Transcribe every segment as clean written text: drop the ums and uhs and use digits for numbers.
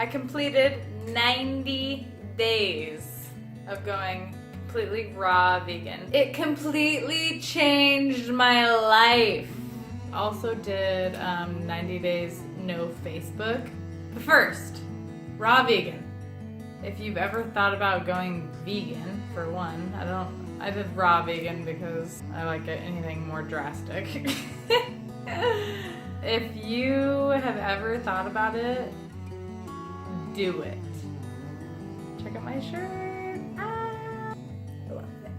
I completed 90 days of going completely raw vegan. It completely changed my life. Also did 90 days no Facebook. But first, raw vegan. If you've ever thought about going vegan, for one, I did raw vegan because I like anything more drastic. If you have ever thought about it, do it. Check out my shirt. I love it.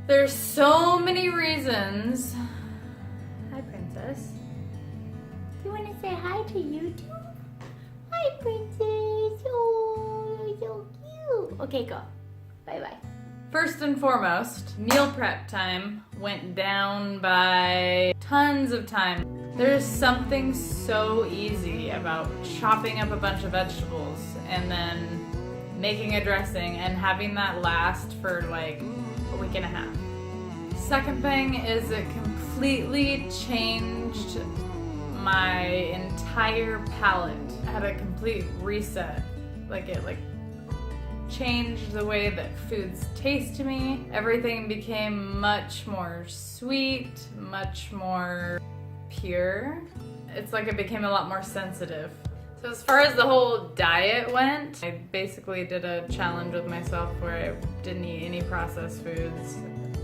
There's so many reasons. Hi, Princess. Do you want to say hi to YouTube? Hi, Princess. Oh, you're so cute. Okay, go. Bye-bye. First and foremost, meal prep time went down by tons of time. There's something so easy about chopping up a bunch of vegetables and then making a dressing and having that last for like a week and a half. Second thing is it completely changed my entire palate. I had a complete reset. It changed the way that foods taste to me. Everything became much more sweet, much more pure. It's like it became a lot more sensitive. So as far as the whole diet went, I basically did a challenge with myself where I didn't eat any processed foods.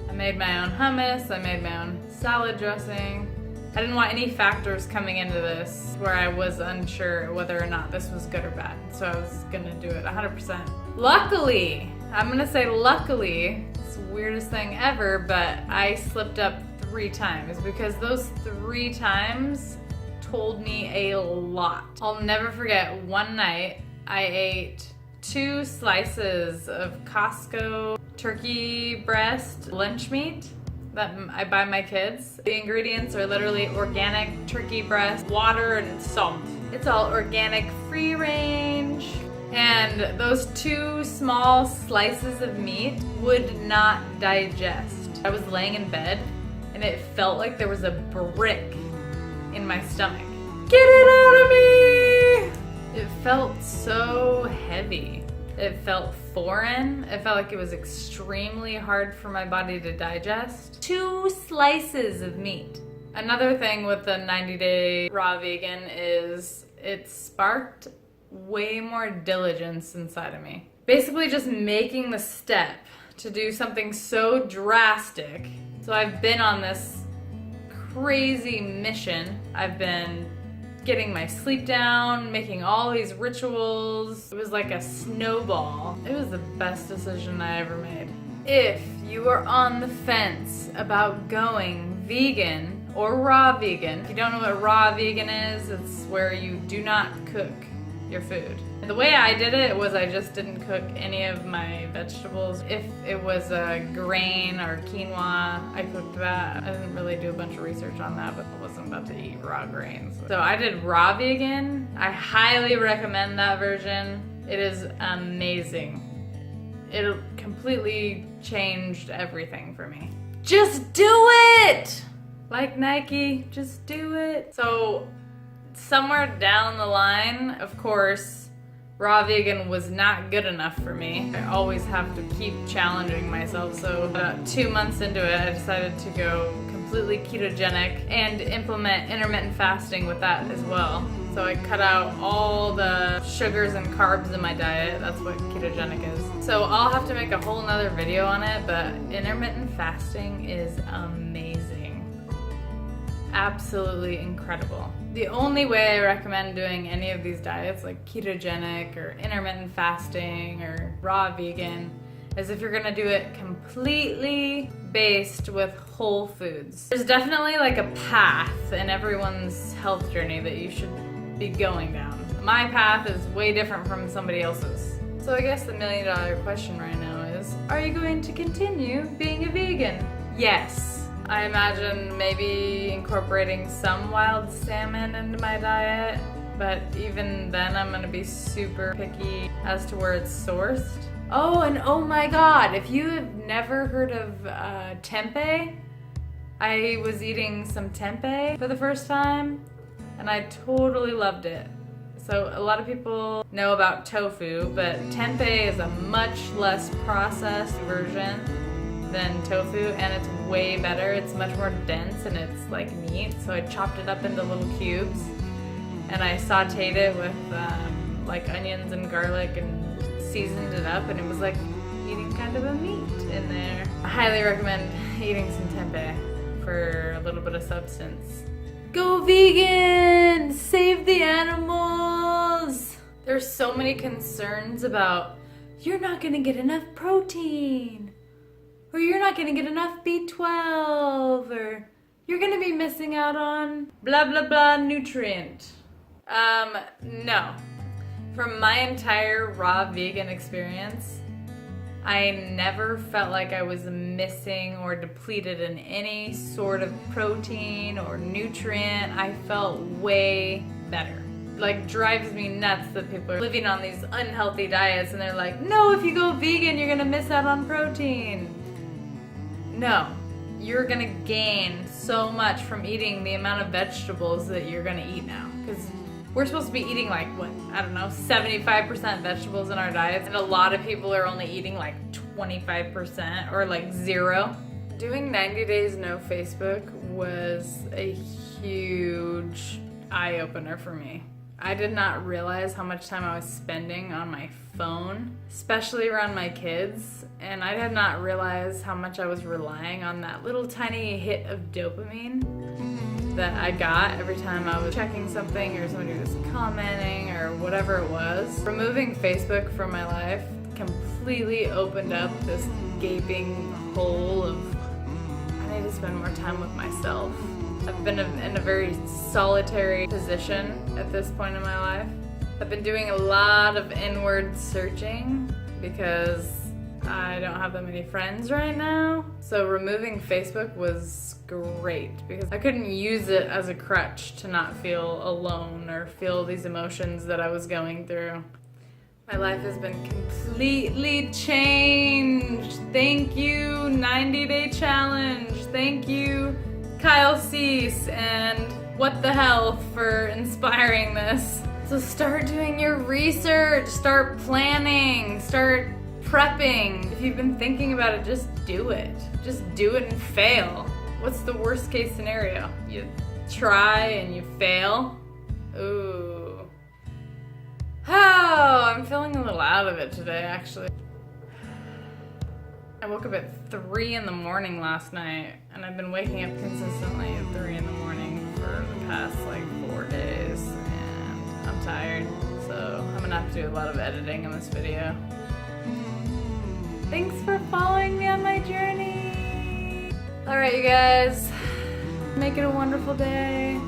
I made my own hummus, I made my own salad dressing. I didn't want any factors coming into this where I was unsure whether or not this was good or bad. So I was gonna do it 100%. Luckily, I'm gonna say luckily, it's the weirdest thing ever, but I slipped up 3 times because those 3 times told me a lot. I'll never forget one night I ate 2 slices of Costco turkey breast lunch meat that I buy my kids. The ingredients are literally organic turkey breast, water, and salt. It's all organic, free range. And those 2 small slices of meat would not digest. I was laying in bed and it felt like there was a brick in my stomach. Get it out of me! It felt so heavy. It felt foreign. It felt like it was extremely hard for my body to digest. 2 slices of meat. Another thing with the 90-day raw vegan is it sparked way more diligence inside of me. Basically just making the step to do something so drastic. So I've been on this crazy mission. I've been getting my sleep down, making all these rituals. It was like a snowball. It was the best decision I ever made. If you are on the fence about going vegan or raw vegan, if you don't know what raw vegan is, it's where you do not cook your food. The way I did it was I just didn't cook any of my vegetables. If it was a grain or quinoa, I cooked that. I didn't really do a bunch of research on that, but I wasn't about to eat raw grains. So I did raw vegan. I highly recommend that version. It is amazing. It completely changed everything for me. Just do it! Like Nike, just do it. So somewhere down the line, of course, raw vegan was not good enough for me. I always have to keep challenging myself. So about 2 months into it, I decided to go completely ketogenic and implement intermittent fasting with that as well. So I cut out all the sugars and carbs in my diet. That's what ketogenic is. So I'll have to make a whole nother video on it, but intermittent fasting is amazing. Absolutely incredible. The only way I recommend doing any of these diets, like ketogenic or intermittent fasting or raw vegan, is if you're gonna do it completely based with whole foods. There's definitely like a path in everyone's health journey that you should be going down. My path is way different from somebody else's. So I guess the $1 million question right now is, are you going to continue being a vegan? Yes. I imagine maybe incorporating some wild salmon into my diet, but even then I'm gonna be super picky as to where it's sourced. Oh, and oh my God, if you have never heard of tempeh, I was eating some tempeh for the first time and I totally loved it. So a lot of people know about tofu, but tempeh is a much less processed version than tofu, and it's way better. It's much more dense and it's like meat. So I chopped it up into little cubes and I sauteed it with like onions and garlic and seasoned it up, and it was like eating kind of a meat in there. I highly recommend eating some tempeh for a little bit of substance. Go vegan! Save the animals! There's so many concerns about you're not gonna get enough protein, or you're not gonna get enough B12, or you're gonna be missing out on blah blah blah nutrient. No. From my entire raw vegan experience, I never felt like I was missing or depleted in any sort of protein or nutrient. I felt way better. Like, drives me nuts that people are living on these unhealthy diets and they're like, no, if you go vegan, you're gonna miss out on protein. No, you're gonna gain so much from eating the amount of vegetables that you're gonna eat now. Because we're supposed to be eating like, what, I don't know, 75% vegetables in our diets, and a lot of people are only eating like 25% or like 0. Doing 90 days no Facebook was a huge eye-opener for me. I did not realize how much time I was spending on my phone, especially around my kids, and I did not realize how much I was relying on that little tiny hit of dopamine that I got every time I was checking something or somebody was commenting or whatever it was. Removing Facebook from my life completely opened up this gaping hole of, I need to spend more time with myself. I've been in a very solitary position at this point in my life. I've been doing a lot of inward searching because I don't have that many friends right now. So removing Facebook was great because I couldn't use it as a crutch to not feel alone or feel these emotions that I was going through. My life has been completely changed. Thank you, 90-day challenge. Thank you, Kyle Cease and What the Health for inspiring this. So start doing your research, start planning, start prepping. If you've been thinking about it, just do it. Just do it and fail. What's the worst case scenario? You try and you fail? Ooh. Oh, I'm feeling a little out of it today, actually. I woke up at 3 in the morning last night, and I've been waking up consistently at 3 in the morning for the past like 4 days, and I'm tired, so I'm gonna have to do a lot of editing in this video. Thanks for following me on my journey. All right, you guys, make it a wonderful day.